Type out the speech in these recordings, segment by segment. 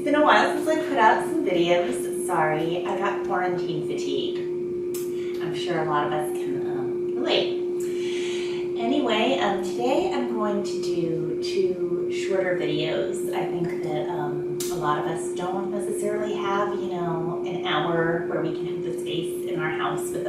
been a while since I put out some videos. Sorry, I got quarantine fatigue. I'm sure a lot of us can relate. Anyway, today I'm going to do 2 shorter videos. I think that a lot of us don't necessarily have, an hour where we can have the space in our house with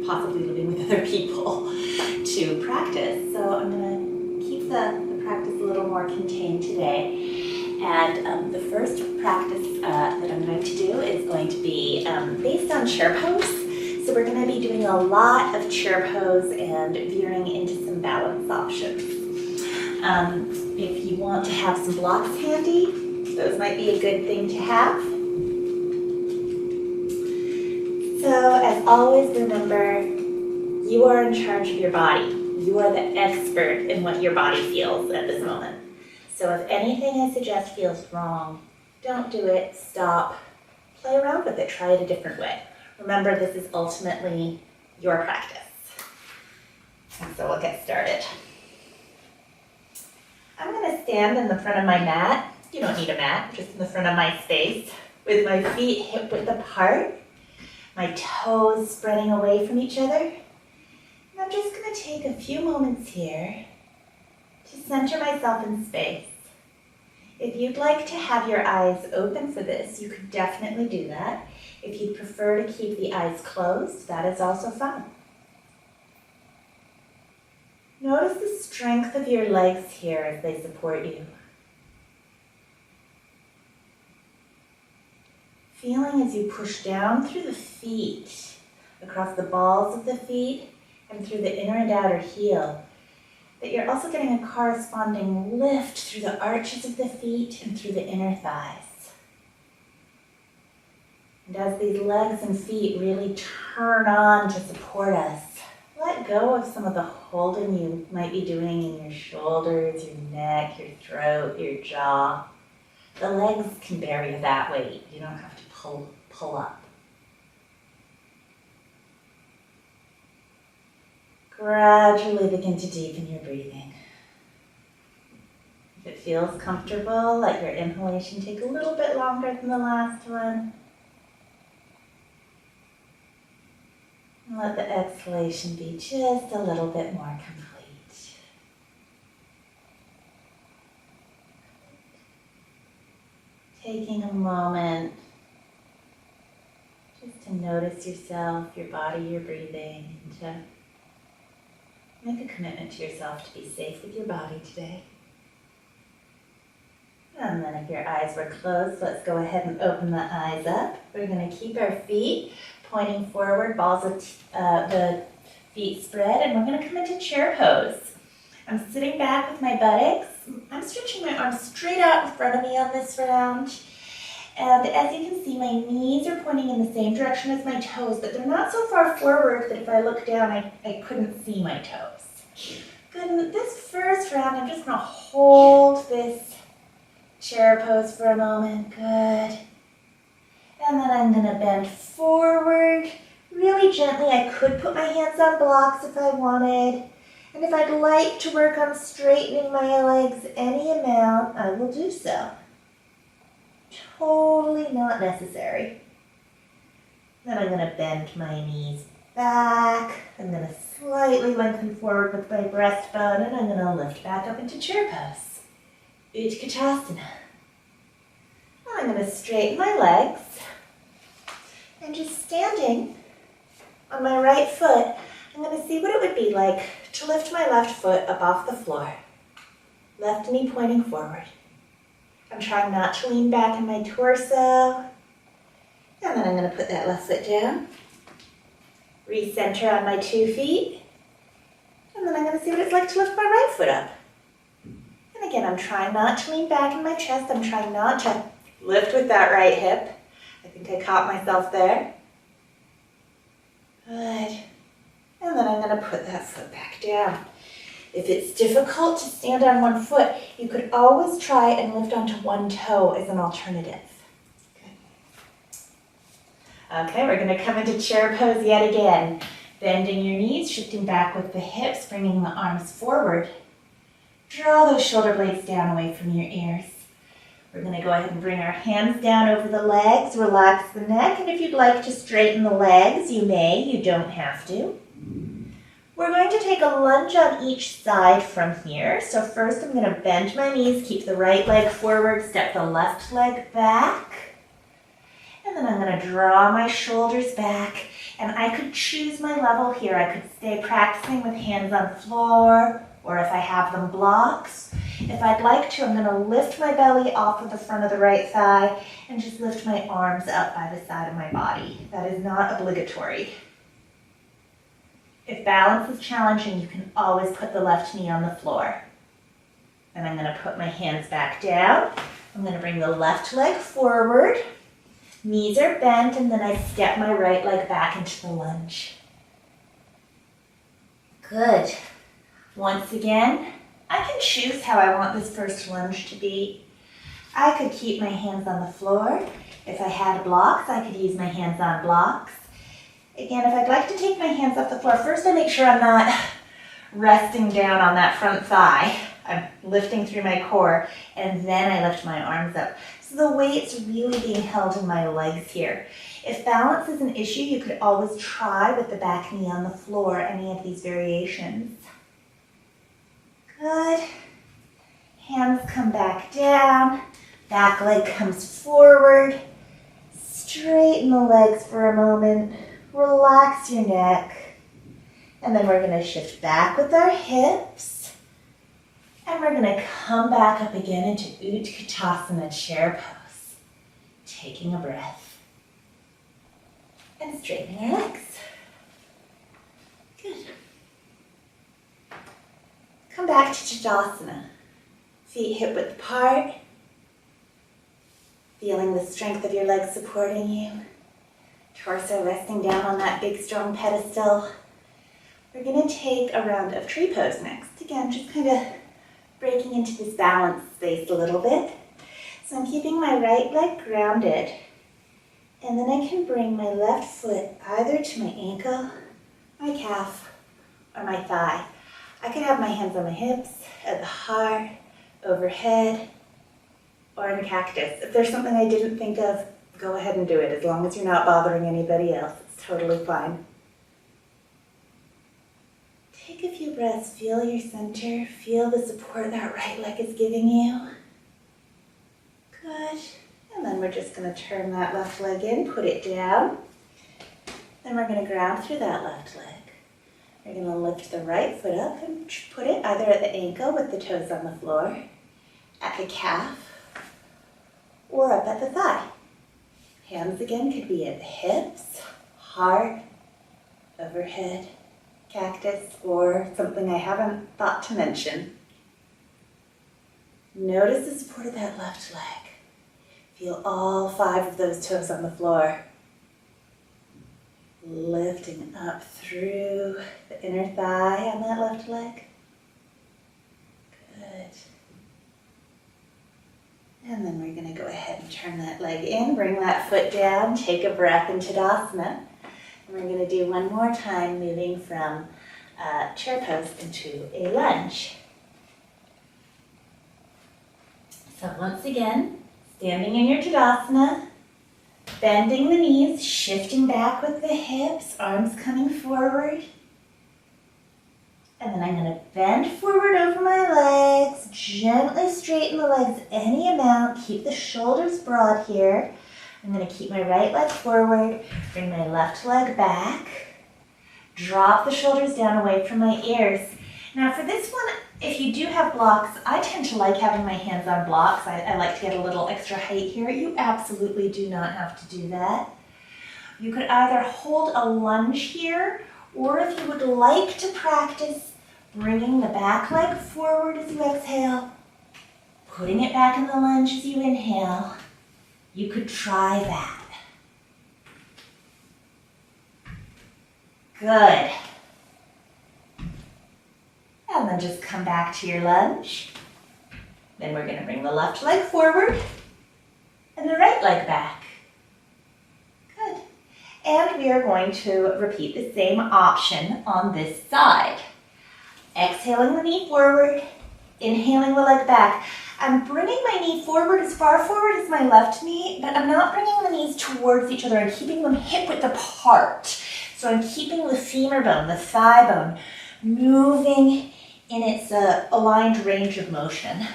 possibly living with other people to practice. So I'm going to keep the practice a little more contained today. And the first practice that I'm going to do is going to be based on chair pose. So we're going to be doing a lot of chair pose and veering into some balance options. If you want to have some blocks handy, those might be a good thing to have. So as always, remember, you are in charge of your body. You are the expert in what your body feels at this moment. So if anything I suggest feels wrong, don't do it, stop, play around with it, try it a different way. Remember, this is ultimately your practice. And so we'll get started. I'm going to stand in the front of my mat. You don't need a mat, just in the front of my space, with my feet hip width apart, my toes spreading away from each other. And I'm just going to take a few moments here to center myself in space. If you'd like to have your eyes open for this, you could definitely do that. If you'd prefer to keep the eyes closed, that is also fine. Notice the strength of your legs here as they support you. Feeling as you push down through the feet, across the balls of the feet, and through the inner and outer heel, that you're also getting a corresponding lift through the arches of the feet and through the inner thighs. And as these legs and feet really turn on to support us, let go of some of the holding you might be doing in your shoulders, your neck, your throat, your jaw. The legs can bear that weight. You don't have to pull up. Gradually begin to deepen your breathing. If it feels comfortable, let your inhalation take a little bit longer than the last one. And let the exhalation be just a little bit more complete. Taking a moment just to notice yourself, your body, your breathing, and to make a commitment to yourself to be safe with your body today. And then if your eyes were closed, let's go ahead and open the eyes up. We're going to keep our feet pointing forward, balls of the feet spread, and we're going to come into chair pose. I'm sitting back with my buttocks. I'm stretching my arms straight out in front of me on this round. And as you can see, my knees are pointing in the same direction as my toes, but they're not so far forward that if I look down, I couldn't see my toes. Good, and this first round, I'm just going to hold this chair pose for a moment. Good. And then I'm going to bend forward really gently. I could put my hands on blocks if I wanted. And if I'd like to work on straightening my legs any amount, I will do so. Totally not necessary. Then I'm going to bend my knees back. I'm going to slightly lengthen forward with my breastbone, and I'm going to lift back up into chair pose. Utkatasana. I'm going to straighten my legs. And just standing on my right foot, I'm going to see what it would be like to lift my left foot up off the floor. Left knee pointing forward. I'm trying not to lean back in my torso. And then I'm going to put that left foot down. Recenter on my 2 feet. And then I'm going to see what it's like to lift my right foot up. And again, I'm trying not to lean back in my chest. I'm trying not to lift with that right hip. I think I caught myself there. Good. And then I'm going to put that foot back down. If it's difficult to stand on one foot, you could always try and lift onto one toe as an alternative. Good. Okay, we're going to come into chair pose yet again. Bending your knees, shifting back with the hips, bringing the arms forward. Draw those shoulder blades down away from your ears. We're going to go ahead and bring our hands down over the legs, relax the neck, and if you'd like to straighten the legs, you may, you don't have to. We're going to take a lunge on each side from here. So first I'm going to bend my knees, keep the right leg forward, step the left leg back. And then I'm going to draw my shoulders back. And I could choose my level here. I could stay practicing with hands on floor, or if I have them blocks. If I'd like to, I'm going to lift my belly off of the front of the right thigh and just lift my arms up by the side of my body. That is not obligatory. If balance is challenging, you can always put the left knee on the floor. And I'm going to put my hands back down. I'm going to bring the left leg forward. Knees are bent, and then I step my right leg back into the lunge. Good. Once again, I can choose how I want this first lunge to be. I could keep my hands on the floor. If I had blocks, I could use my hands on blocks. Again, if I'd like to take my hands off the floor, first I make sure I'm not resting down on that front thigh. I'm lifting through my core, and then I lift my arms up. So the weight's really being held in my legs here. If balance is an issue, you could always try with the back knee on the floor, any of these variations. Good. Hands come back down. Back leg comes forward. Straighten the legs for a moment. Relax your neck. And then we're going to shift back with our hips. And we're going to come back up again into Utkatasana, chair pose. Taking a breath. And straightening our legs. Good. Come back to Tadasana. Feet hip width apart. Feeling the strength of your legs supporting you. Torso resting down on that big strong pedestal. We're going to take a round of tree pose next. Again, just kind of breaking into this balance space a little bit. So I'm keeping my right leg grounded. And then I can bring my left foot either to my ankle, my calf, or my thigh. I could have my hands on my hips, at the heart, overhead, or in cactus. If there's something I didn't think of, go ahead and do it. As long as you're not bothering anybody else, it's totally fine. Take a few breaths, feel your center, feel the support that right leg is giving you. Good. And then we're just going to turn that left leg in, put it down. Then we're going to ground through that left leg. We're going to lift the right foot up and put it either at the ankle with the toes on the floor, at the calf, or up at the thigh. Hands again could be at the hips, heart, overhead, cactus, or something I haven't thought to mention. Notice the support of that left leg. Feel all 5 of those toes on the floor. Lifting up through the inner thigh on that left leg. Good. And then we're going to go ahead and turn that leg in, bring that foot down, take a breath in Tadasana. And we're going to do one more time, moving from chair pose into a lunge. So once again, standing in your Tadasana, bending the knees, shifting back with the hips, arms coming forward. And then I'm going to bend forward over my legs, gently straighten the legs any amount, keep the shoulders broad here. I'm going to keep my right leg forward, bring my left leg back, drop the shoulders down away from my ears. Now for this one, if you do have blocks, I tend to like having my hands on blocks. I like to get a little extra height here. You absolutely do not have to do that. You could either hold a lunge here, or if you would like to practice bringing the back leg forward as you exhale, putting it back in the lunge as you inhale, you could try that. Good. And then just come back to your lunge. Then we're going to bring the left leg forward and the right leg back. Good. And we are going to repeat the same option on this side. Exhaling the knee forward, inhaling the leg back. I'm bringing my knee forward as far forward as my left knee, but I'm not bringing the knees towards each other. I'm keeping them hip-width apart. So I'm keeping the femur bone, the thigh bone, moving in its aligned range of motion.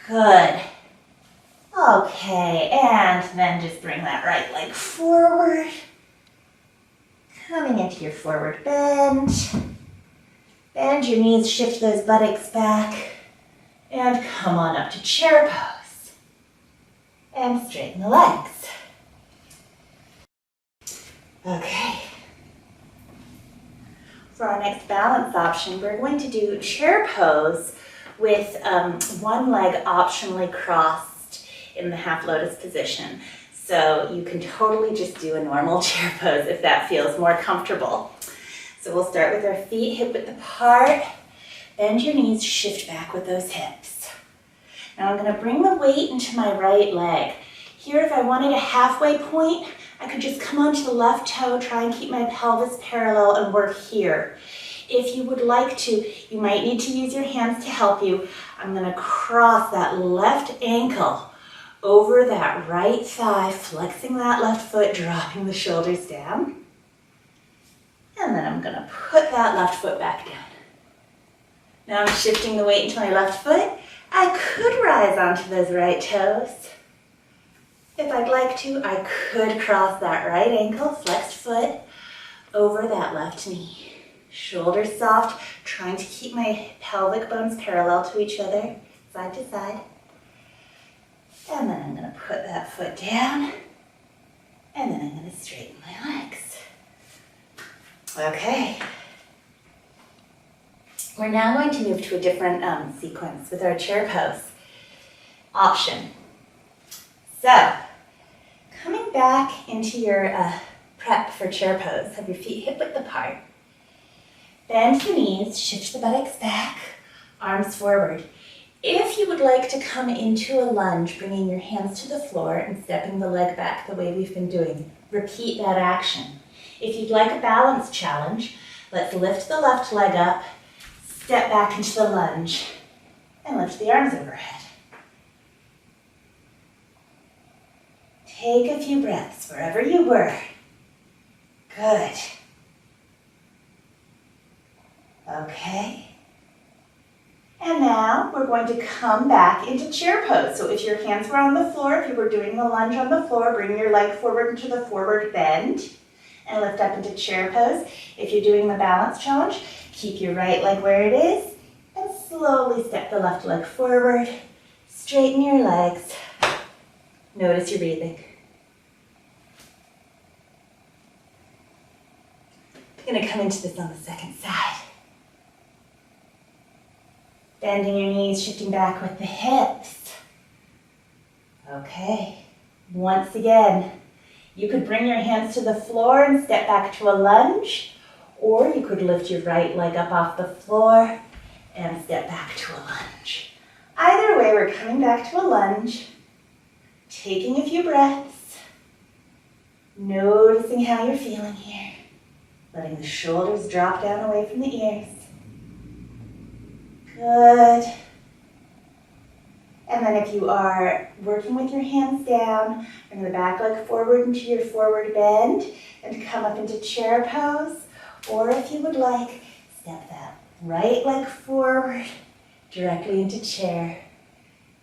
Good. Okay, and then just bring that right leg forward. Coming into your forward bend. Bend your knees, shift those buttocks back. And come on up to chair pose. And straighten the legs. Okay. For our next balance option, we're going to do chair pose with one leg optionally crossed in the half lotus position. So you can totally just do a normal chair pose if that feels more comfortable. So we'll start with our feet hip-width apart. Bend your knees, shift back with those hips. Now I'm going to bring the weight into my right leg. Here, if I wanted a halfway point, I could just come onto the left toe, try and keep my pelvis parallel and work here. If you would like to, you might need to use your hands to help you. I'm going to cross that left ankle over that right thigh, flexing that left foot, dropping the shoulders down. And then I'm going to put that left foot back down. Now I'm shifting the weight into my left foot. I could rise onto those right toes. If I'd like to, I could cross that right ankle, flexed foot, over that left knee. Shoulders soft, trying to keep my pelvic bones parallel to each other, side to side. And then I'm going to put that foot down, and then I'm going to straighten my legs. Okay. We're now going to move to a different sequence with our chair pose option. So, coming back into your prep for chair pose, have your feet hip-width apart. Bend the knees, shift the buttocks back, arms forward. If you would like to come into a lunge, bringing your hands to the floor and stepping the leg back the way we've been doing, repeat that action. If you'd like a balance challenge, let's lift the left leg up, step back into the lunge, and lift the arms overhead. Take a few breaths wherever you were. Good. Okay. And now we're going to come back into chair pose. So if your hands were on the floor, if you were doing the lunge on the floor, bring your leg forward into the forward bend and lift up into chair pose. If you're doing the balance challenge, keep your right leg where it is and slowly step the left leg forward. Straighten your legs. Notice your breathing. You're going to come into this on the second side. Bending your knees, shifting back with the hips. Okay. Once again, you could bring your hands to the floor and step back to a lunge, or you could lift your right leg up off the floor and step back to a lunge. Either way, we're coming back to a lunge, taking a few breaths, noticing how you're feeling here. Letting the shoulders drop down away from the ears. Good. And then if you are working with your hands down, bring the back leg forward into your forward bend and come up into chair pose. Or if you would like, step that right leg forward directly into chair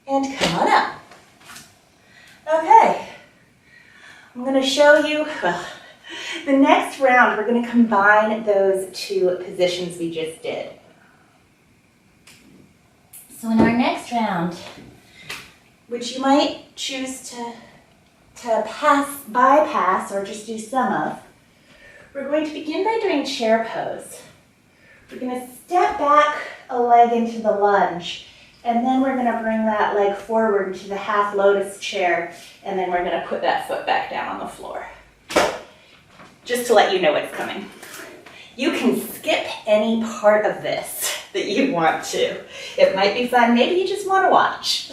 and come on up. Okay. I'm going to show you, the next round, we're going to combine those two positions we just did. So in our next round, which you might choose to bypass or just do some of, we're going to begin by doing chair pose. We're going to step back a leg into the lunge, and then we're going to bring that leg forward into the half lotus chair, and then we're going to put that foot back down on the floor. Just to let you know what's coming. You can skip any part of this that you want to. It might be fun. Maybe you just want to watch.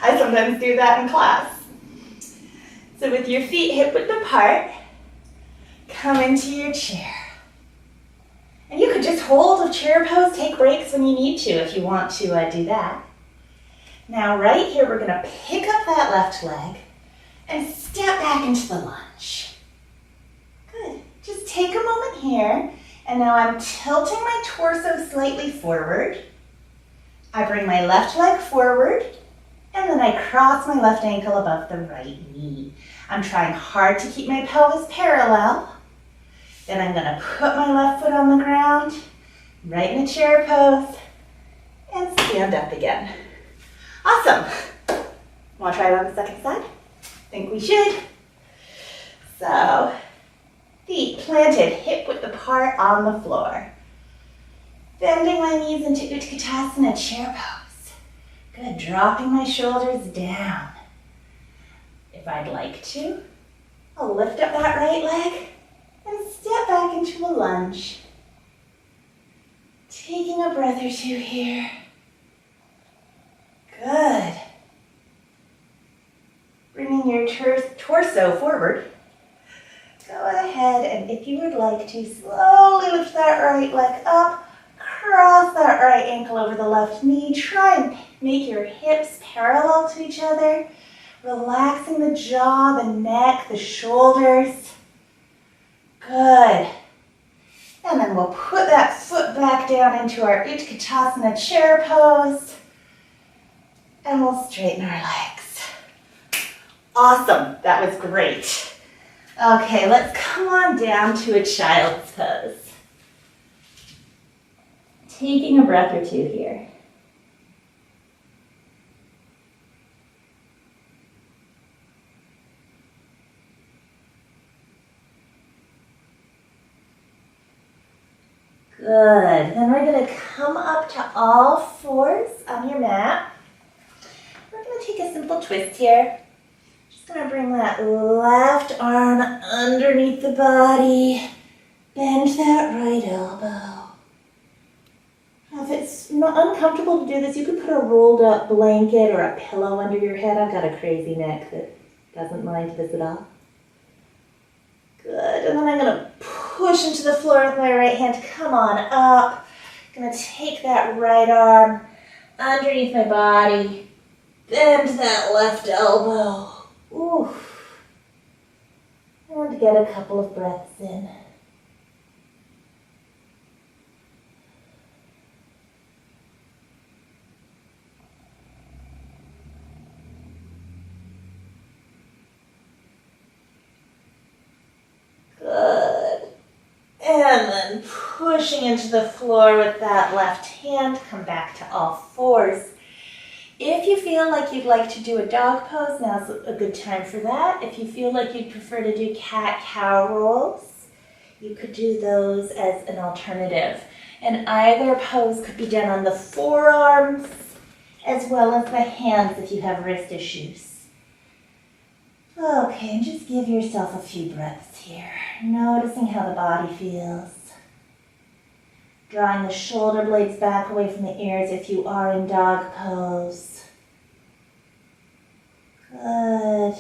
I sometimes do that in class. So with your feet hip-width apart, come into your chair. And you could just hold a chair pose, take breaks when you need to if you want to do that. Now right here, we're gonna pick up that left leg and step back into the lunge. Good. Just take a moment here, and now I'm tilting my torso slightly forward. I bring my left leg forward, and then I cross my left ankle above the right knee. I'm trying hard to keep my pelvis parallel. Then I'm gonna put my left foot on the ground, right in a chair pose, and stand up again. Awesome. Wanna try it on the second side? Think we should. So, feet planted, hip width apart on the floor. Bending my knees into Utkatasana, chair pose. Good, dropping my shoulders down. If I'd like to, I'll lift up that right leg and step back into a lunge. Taking a breath or two here. Good. Bringing your torso forward. Go ahead, and if you would like to, slowly lift that right leg up, cross that right ankle over the left knee. Try and make your hips parallel to each other, relaxing the jaw, the neck, the shoulders. Good. And then we'll put that foot back down into our Utkatasana chair pose, and we'll straighten our legs. Awesome, that was great. Okay, let's come on down to a child's pose. Taking a breath or two here. Good, then we're gonna come up to all fours on your mat. We're gonna take a simple twist here. Just gonna bring that left arm underneath the body. Bend that right elbow. If it's not uncomfortable to do this, you could put a rolled up blanket or a pillow under your head. I've got a crazy neck that doesn't mind this at all. Good, and then I'm gonna push into the floor with my right hand. Come on up. Gonna take that right arm underneath my body. Bend that left elbow. Ooh. And get a couple of breaths in. Good. And then pushing into the floor with that left hand, come back to all fours. If you feel like you'd like to do a dog pose, now's a good time for that. If you feel like you'd prefer to do cat-cow rolls, you could do those as an alternative. And either pose could be done on the forearms as well as the hands if you have wrist issues. Okay, and just give yourself a few breaths here, noticing how the body feels. Drawing the shoulder blades back away from the ears if you are in dog pose. Good.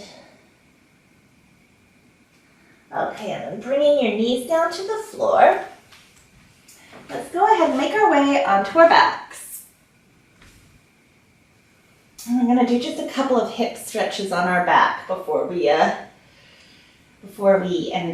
Okay, and then bringing your knees down to the floor. Let's go ahead and make our way onto our backs. And we're going to do just a couple of hip stretches on our back before we end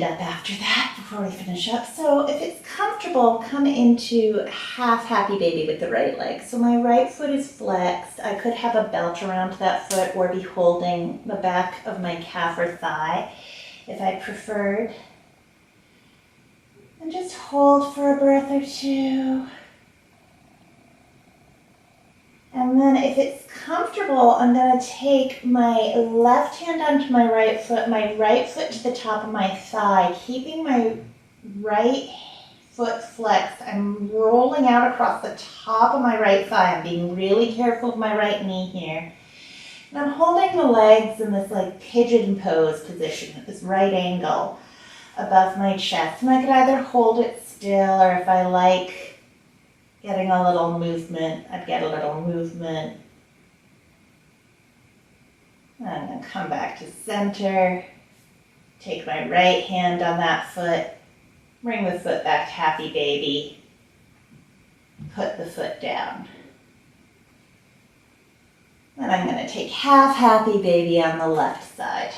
up after that, before we finish up. So if it's comfortable, come into half happy baby with the right leg. So my right foot is flexed. I could have a belt around that foot or be holding the back of my calf or thigh if I preferred. And just hold for a breath or two. And then if it's comfortable, I'm going to take my left hand onto my right foot to the top of my thigh, keeping my right foot flexed. I'm rolling out across the top of my right thigh. I'm being really careful of my right knee here. And I'm holding the legs in this like pigeon pose position at this right angle above my chest. And I could either hold it still, or if I like getting a little movement, I'd get a little movement. I'm going to come back to center, take my right hand on that foot, bring the foot back to happy baby, put the foot down. Then I'm going to take half happy baby on the left side.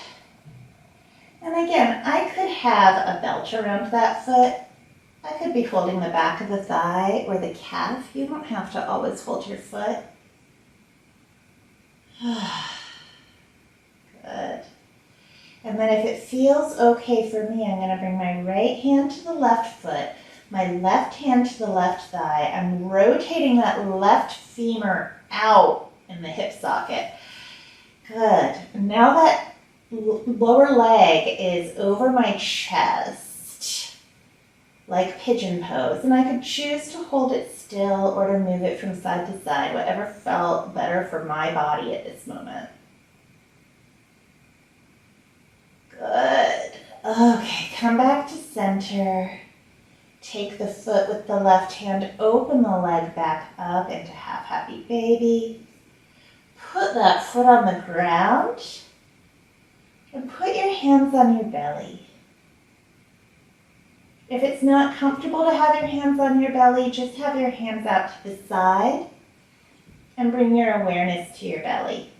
And again, I could have a belt around that foot. I could be holding the back of the thigh or the calf. You don't have to always hold your foot. Good. And then if it feels okay for me, I'm going to bring my right hand to the left foot, my left hand to the left thigh. I'm rotating that left femur out in the hip socket. Good. Now that lower leg is over my chest, like pigeon pose, and I could choose to hold it still or to move it from side to side, whatever felt better for my body at this moment. Good. Okay, come back to center. Take the foot with the left hand, open the leg back up into half happy baby. Put that foot on the ground and put your hands on your belly. If it's not comfortable to have your hands on your belly, just have your hands out to the side and bring your awareness to your belly.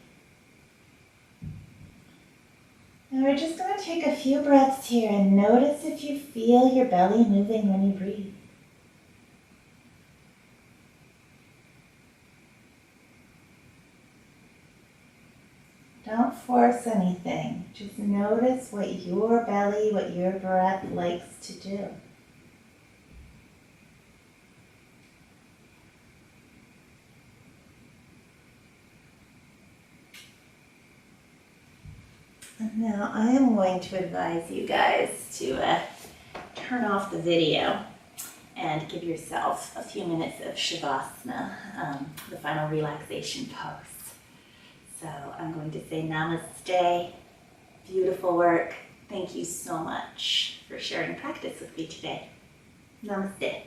And we're just going to take a few breaths here and notice if you feel your belly moving when you breathe. Don't force anything. Just notice what your belly, what your breath likes to do. And now I am going to advise you guys to turn off the video and give yourself a few minutes of Shavasana, the final relaxation pose. So I'm going to say namaste, beautiful work. Thank you so much for sharing practice with me today. Namaste.